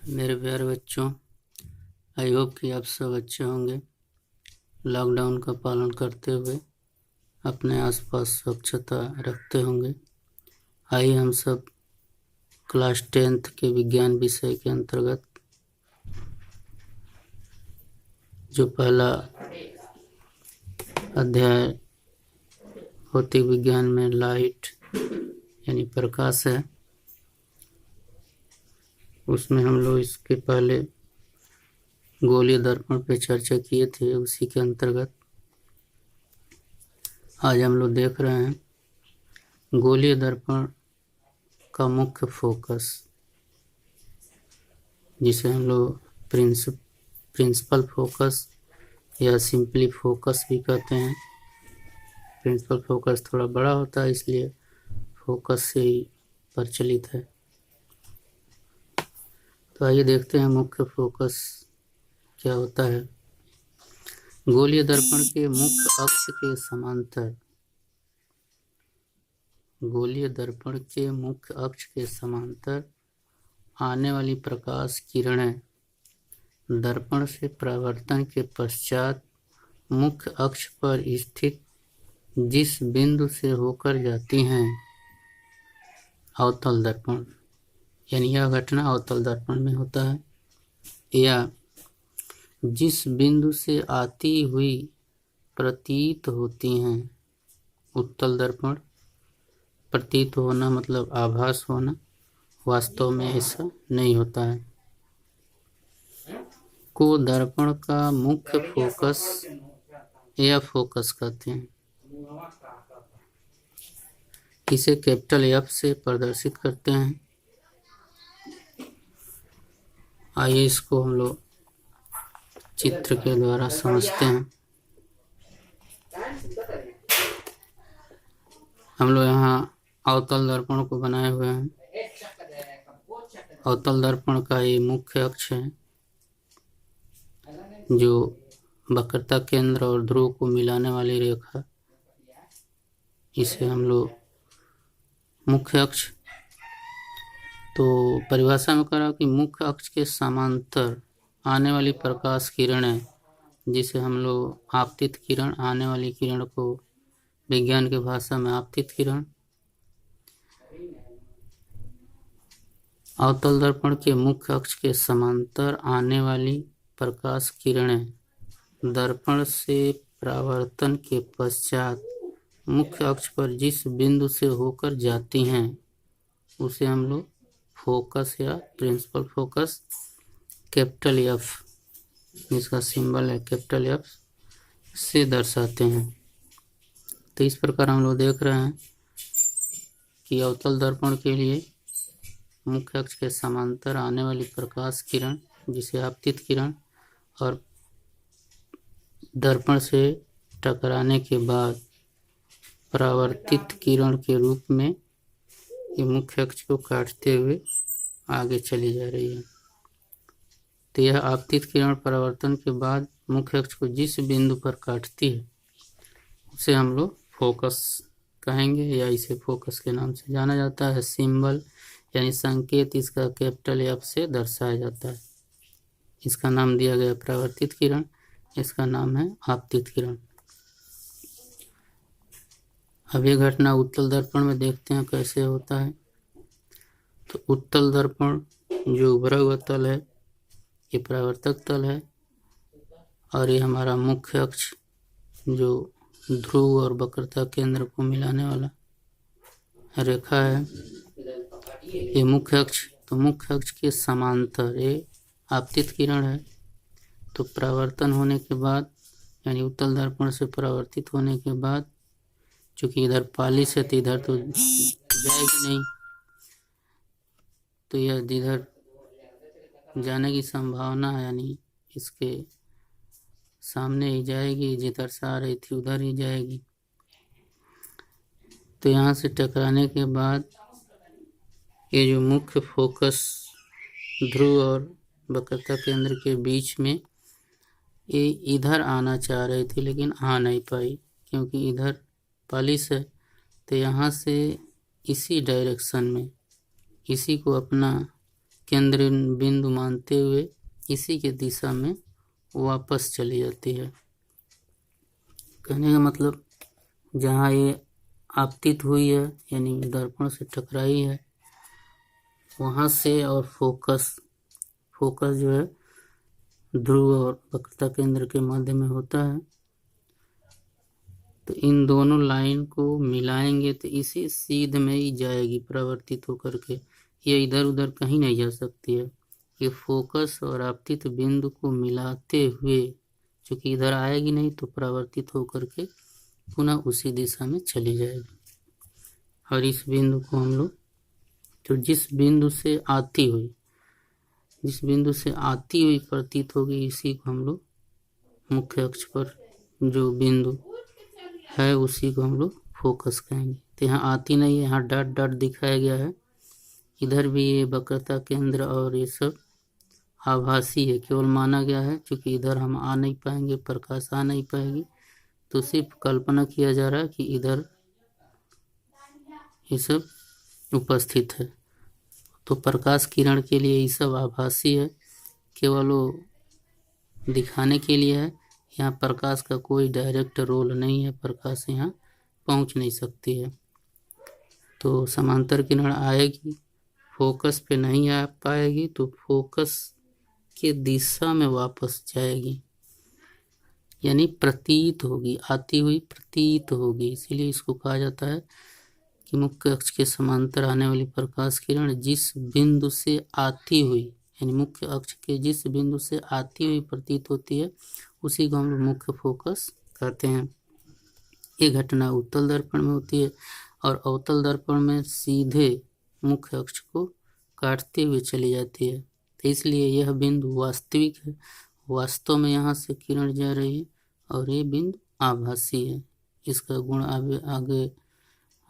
मेरे प्यारे बच्चों, आई होप कि आप सब अच्छे होंगे। लॉकडाउन का पालन करते हुए अपने आसपास स्वच्छता रखते होंगे। आइए हम सब क्लास 10th के विज्ञान विषय के अंतर्गत जो पहला अध्याय भौतिक विज्ञान में लाइट यानी प्रकाश है, उसमें हम लोग इसके पहले गोलीय दर्पण पे चर्चा किए थे। उसी के अंतर्गत आज हम लोग देख रहे हैं गोलीय दर्पण का मुख्य फोकस, जिसे हम लोग प्रिंसिपल फोकस या सिंपली फोकस भी कहते हैं। प्रिंसिपल फोकस थोड़ा बड़ा होता है, इसलिए फोकस से ही प्रचलित है। तो आइए देखते हैं मुख्य फोकस क्या होता है। गोलीय दर्पण के मुख्य अक्ष के समांतर, गोलीय दर्पण के मुख्य अक्ष के समांतर आने वाली प्रकाश किरणें दर्पण से परावर्तन के पश्चात मुख्य अक्ष पर स्थित जिस बिंदु से होकर जाती हैं, अवतल दर्पण, यानी यह घटना अवतल दर्पण में होता है, या जिस बिंदु से आती हुई प्रतीत होती हैं, उत्तल दर्पण। प्रतीत होना मतलब आभास होना, वास्तव में ऐसा नहीं होता है, को दर्पण का मुख्य फोकस या फोकस कहते हैं। इसे कैपिटल एफ से प्रदर्शित करते हैं। आइए इसको हम लोग चित्र के द्वारा समझते हैं। हम लोग यहाँ अवतल दर्पण को बनाए हुए हैं। अवतल दर्पण का ये मुख्य अक्ष है, जो वक्रता केंद्र और ध्रुव को मिलाने वाली रेखा, इसे हम लोग मुख्य अक्ष। तो परिभाषा में कहा कि मुख्य अक्ष के समांतर आने वाली प्रकाश किरणें, जिसे हम लोग आपतित किरण, आने वाली किरण को विज्ञान की भाषा में आपतित किरण। अवतल दर्पण के मुख्य अक्ष के समांतर आने वाली प्रकाश किरणें दर्पण से परावर्तन के पश्चात मुख्य अक्ष पर जिस बिंदु से होकर जाती हैं, उसे हम लोग फोकस या प्रिंसिपल फोकस, कैपिटल एफ, जिसका सिंबल है कैपिटल एफ, से दर्शाते हैं। तो इस प्रकार हम लोग देख रहे हैं कि अवतल दर्पण के लिए मुख्य अक्ष के समांतर आने वाली प्रकाश किरण, जिसे आपतित किरण, और दर्पण से टकराने के बाद परावर्तित किरण के रूप में ये मुख्य अक्ष को काटते हुए आगे चली जा रही है। तो यह आपतित किरण परावर्तन के बाद मुख्य अक्ष को जिस बिंदु पर काटती है, उसे हम लोग फोकस कहेंगे, या इसे फोकस के नाम से जाना जाता है। सिंबल यानी संकेत इसका कैपिटल एफ से दर्शाया जाता है। इसका नाम दिया गया परावर्तित किरण, इसका नाम है आपतित किरण। अब ये घटना उत्तल दर्पण में देखते हैं कैसे होता है। तो उत्तल दर्पण जो उभरा हुआ तल है, ये परावर्तक तल है, और ये हमारा मुख्य अक्ष जो ध्रुव और वक्रता केंद्र को मिलाने वाला रेखा है, ये मुख्य अक्ष। तो मुख्य अक्ष के समांतर ये आपतित किरण है। तो परावर्तन होने के बाद, यानी उत्तल दर्पण से परावर्तित होने के बाद, चूंकि इधर पालिश है तो इधर तो जाएगी नहीं, तो यह इधर जाने की संभावना है, यानी इसके सामने ही जाएगी, जिधर से आ रही थी उधर ही जाएगी। तो यहाँ से टकराने के बाद ये जो मुख्य फोकस ध्रुव और वक्रता केंद्र के बीच में, ये इधर आना चाह रही थी लेकिन आ नहीं पाई, क्योंकि इधर पालिश है। तो यहाँ से इसी डायरेक्शन में, इसी को अपना केंद्र बिंदु मानते हुए इसी के दिशा में वापस चली जाती है। कहने का मतलब जहाँ ये आपतित हुई है यानी दर्पण से टकराई है वहाँ से, और फोकस जो है ध्रुव और वक्रता केंद्र के मध्य में होता है, तो इन दोनों लाइन को मिलाएंगे तो इसी सीध में ही जाएगी परावर्तित होकर के। ये इधर उधर कहीं नहीं जा सकती है। ये फोकस और आपतित बिंदु को मिलाते हुए, चूंकि इधर आएगी नहीं तो परावर्तित होकर के पुनः उसी दिशा में चली जाएगी। और इस बिंदु को हम लोग जो जिस बिंदु से आती हुई प्रतीत होगी इसी को हम लोग मुख्य अक्ष पर जो बिंदु है उसी को हम लोग फोकस कहेंगे। तो यहाँ आती नहीं है, यहाँ डॉट डॉट दिखाया गया है। इधर भी ये वक्रता केंद्र और ये सब आभासी है, केवल माना गया है क्योंकि इधर हम आ नहीं पाएंगे, प्रकाश आ नहीं पाएगी, तो सिर्फ कल्पना किया जा रहा है कि इधर ये सब उपस्थित है। तो प्रकाश किरण के लिए ये सब आभासी है, केवल वो दिखाने के लिए है। यहाँ प्रकाश का कोई डायरेक्ट रोल नहीं है, प्रकाश यहाँ पहुँच नहीं सकती है। तो समांतर किरण आएगी, फोकस पे नहीं आ पाएगी, तो फोकस के दिशा में वापस जाएगी, यानी प्रतीत होगी, आती हुई प्रतीत होगी। इसीलिए इसको कहा जाता है कि मुख्य अक्ष के समांतर आने वाली प्रकाश किरण जिस बिंदु से आती हुई, यानी मुख्य अक्ष के जिस बिंदु से आती हुई प्रतीत होती है उसी को हम लोग मुख्य फोकस कहते हैं। ये घटना उत्तल दर्पण में होती है और अवतल दर्पण में सीधे मुख्य अक्ष को काटते हुए चली जाती है। तो इसलिए यह बिंदु वास्तविक है, वास्तव में यहाँ से किरण जा रही है, और ये बिंदु आभासी है। इसका गुण आगे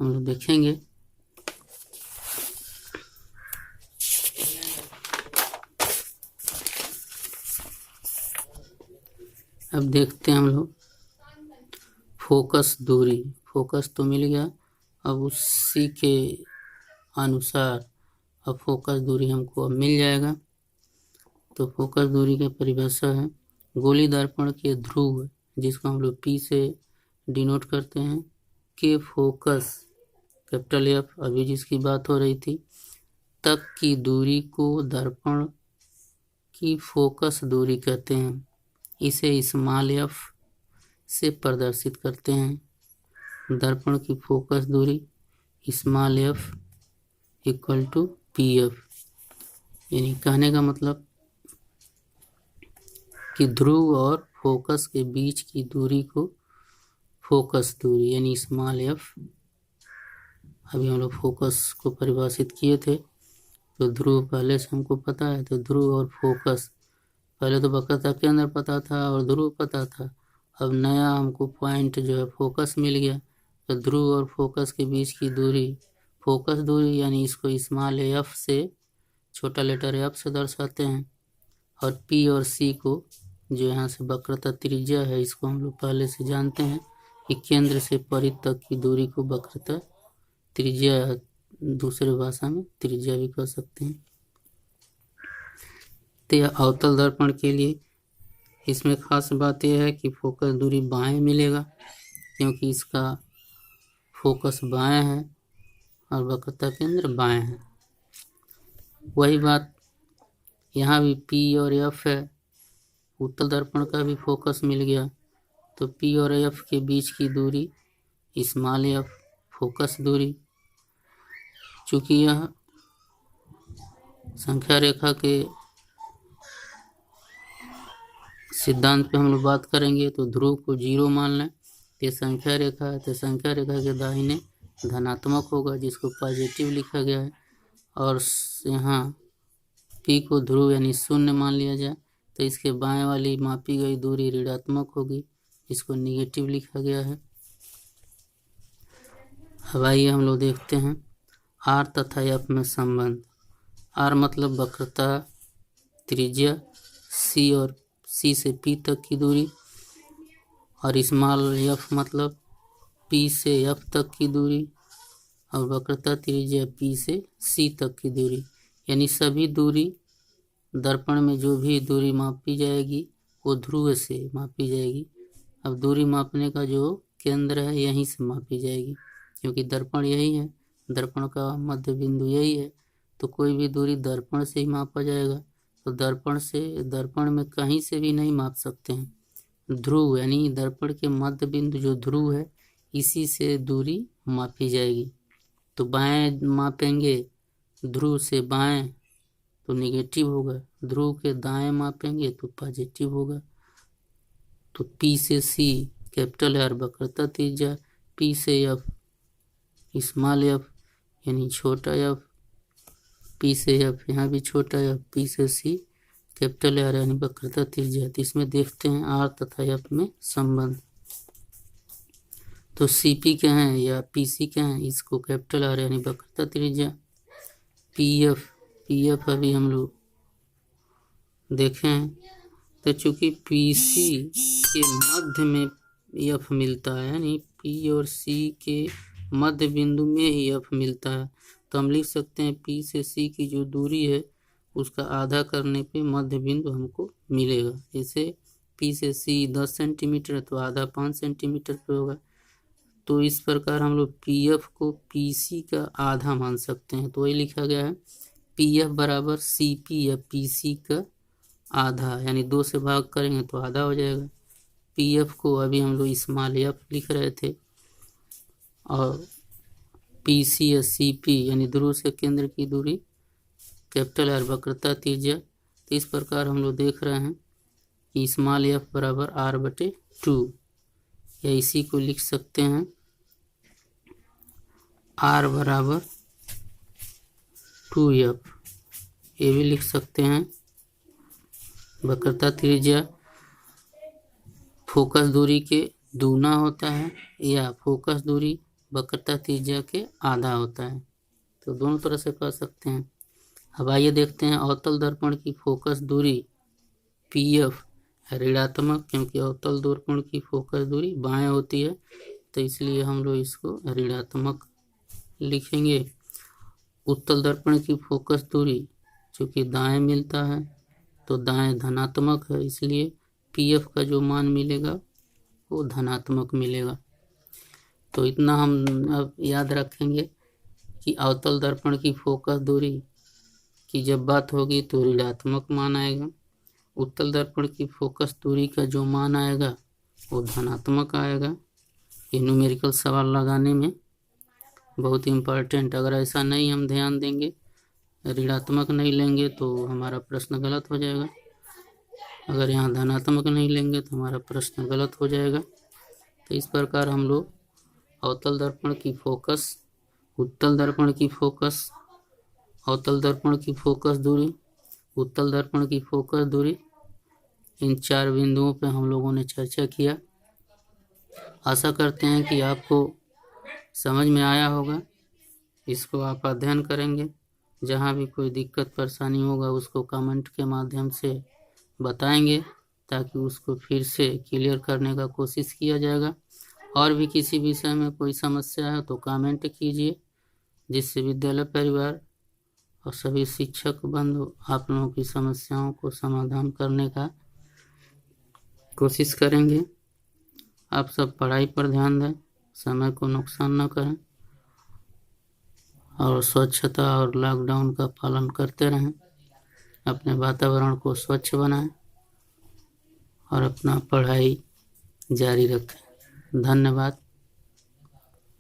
हम लोग देखेंगे। अब देखते हैं हम लोग फोकस दूरी। फोकस तो मिल गया, अब उसी के अनुसार अब फोकस दूरी हमको अब मिल जाएगा। तो फोकस दूरी की परिभाषा है गोली दर्पण के ध्रुव, जिसको हम लोग P से डिनोट करते हैं, के फोकस कैपिटल F, अभी जिसकी बात हो रही थी, तक की दूरी को दर्पण की फोकस दूरी कहते हैं। इसे स्मॉल f से प्रदर्शित करते हैं। दर्पण की फोकस दूरी small f equal to PF, यानी कहने का मतलब कि ध्रुव और फोकस के बीच की दूरी को फोकस दूरी यानी स्मॉल f, अभी हम लोग फोकस को परिभाषित किए थे, तो ध्रुव पहले से हमको पता है, तो ध्रुव और फोकस, पहले तो वक्रता केंद्र पता था और ध्रुव पता था, अब नया हमको पॉइंट जो है फोकस मिल गया। तो ध्रुव और फोकस के बीच की दूरी फोकस दूरी, यानी इसको स्मॉल f से, छोटा लेटर f से दर्शाते हैं, और P और C को जो यहाँ से वक्रता त्रिज्या है, इसको हम लोग पहले से जानते हैं कि केंद्र से परिध तक की दूरी को वक्रता त्रिज्या, दूसरे भाषा में त्रिज्या भी कह सकते हैं। तो यह अवतल दर्पण के लिए इसमें खास बात यह है कि फोकस दूरी बाएं मिलेगा, क्योंकि इसका फोकस बाएं है और वक्रता केंद्र बाएं है। वही बात यहाँ भी P और F है, उत्तल दर्पण का भी फोकस मिल गया, तो P और F के बीच की दूरी स्मॉल f फोकस दूरी। चूँकि यह संख्या रेखा के सिद्धांत पे हम लोग बात करेंगे, तो ध्रुव को 0 मान लें, ये संख्या रेखा है, तो संख्या रेखा के दाहिने धनात्मक होगा, जिसको पॉजिटिव लिखा गया है, और यहाँ P को ध्रुव यानी 0 मान लिया जाए, तो इसके बाएं वाली मापी गई दूरी ऋणात्मक होगी, इसको निगेटिव लिखा गया है। अब आइए हम लोग देखते हैं R तथा F में संबंध। R मतलब वक्रता त्रिज्या, C और C से P तक की दूरी, और स्मॉल f मतलब P से F तक की दूरी, और वक्रता त्रिज्या P से C तक की दूरी। यानी सभी दूरी दर्पण में जो भी दूरी मापी जाएगी वो ध्रुव से मापी जाएगी। अब दूरी मापने का जो केंद्र है यहीं से मापी जाएगी, क्योंकि दर्पण यही है, दर्पण का मध्य बिंदु यही है, तो कोई भी दूरी दर्पण से ही मापा जाएगा। तो दर्पण में कहीं से भी नहीं माप सकते हैं, ध्रुव यानी दर्पण के मध्य बिंदु जो ध्रुव है इसी से दूरी मापी जाएगी। तो बाएं मापेंगे ध्रुव से बाएं तो नेगेटिव होगा, ध्रुव के दाएं मापेंगे तो पॉजिटिव होगा। तो P से C कैपिटल R वक्रता त्रिज्या, P से F स्मॉल f यानी छोटा f, P से F यहाँ भी छोटा f, P से C कैपिटल R यानी वक्रता त्रिज्या। तो इसमें देखते हैं R तथा F में संबंध। तो CP क्या है या PC क्या है, इसको कैपिटल R यानी वक्रता त्रिज्या, PF अभी हम लोग देखे हैं। तो चूंकि PC के मध्य में F मिलता है, यानी P और C के मध्य बिंदु में ही F मिलता है, तो हम लिख सकते हैं P से C की जो दूरी है उसका आधा करने पे मध्य बिंदु हमको मिलेगा। जैसे P से C 10 सेंटीमीटर है तो आधा 5 सेंटीमीटर पे होगा। तो इस प्रकार हम लोग PF को PC का आधा मान सकते हैं। तो वही लिखा गया है PF बराबर CP या PC का आधा, यानी 2 से भाग करेंगे तो आधा हो जाएगा। PF को अभी हम लोग स्मॉल f लिख रहे थे और PC या CP यानी ध्रुव से केंद्र की दूरी कैपिटल R वक्रता त्रिज्या। तो इस प्रकार हम लोग देख रहे हैं कि स्मॉल f बराबर R/2 या इसी को लिख सकते हैं R बराबर 2f, ये भी लिख सकते हैं। वक्रता त्रिज्या फोकस दूरी के दूना होता है या फोकस दूरी वक्रता त्रिज्या के आधा होता है, तो दोनों तरह से कर सकते हैं। अब आइए देखते हैं अवतल दर्पण की फोकस दूरी PF ऋणात्मक, क्योंकि अवतल दर्पण की फोकस दूरी बाएं होती है तो इसलिए हम लोग इसको ऋणात्मक लिखेंगे। उत्तल दर्पण की फोकस दूरी चूँकि दाएं मिलता है तो दाएं धनात्मक है, इसलिए PF का जो मान मिलेगा वो धनात्मक मिलेगा। तो इतना हम अब याद रखेंगे कि अवतल दर्पण की फोकस दूरी की जब बात होगी तो ऋणात्मक मान आएगा, उत्तल दर्पण की फोकस दूरी का जो मान आएगा वो धनात्मक आएगा। ये न्यूमेरिकल सवाल लगाने में बहुत इम्पोर्टेंट, अगर ऐसा नहीं हम ध्यान देंगे, ऋणात्मक नहीं लेंगे तो हमारा प्रश्न गलत हो जाएगा, अगर यहाँ धनात्मक नहीं लेंगे तो हमारा प्रश्न गलत हो जाएगा। तो इस प्रकार हम लोग अवतल दर्पण की फोकस, उत्तल दर्पण की फोकस, अवतल दर्पण की फोकस दूरी, उत्तल दर्पण की फोकस दूरी, इन 4 बिंदुओं पे हम लोगों ने चर्चा किया। आशा करते हैं कि आपको समझ में आया होगा। इसको आप अध्ययन करेंगे, जहाँ भी कोई दिक्कत परेशानी होगा उसको कमेंट के माध्यम से बताएंगे ताकि उसको फिर से क्लियर करने का कोशिश किया जाएगा। और भी किसी विषय में कोई समस्या है तो कमेंट कीजिए, जिससे विद्यालय परिवार और सभी शिक्षक बंधु आप लोगों की समस्याओं को समाधान करने का कोशिश करेंगे। आप सब पढ़ाई पर ध्यान दें, समय को नुकसान न करें और स्वच्छता और लॉकडाउन का पालन करते रहें। अपने वातावरण को स्वच्छ बनाएं और अपना पढ़ाई जारी रखें। धन्यवाद।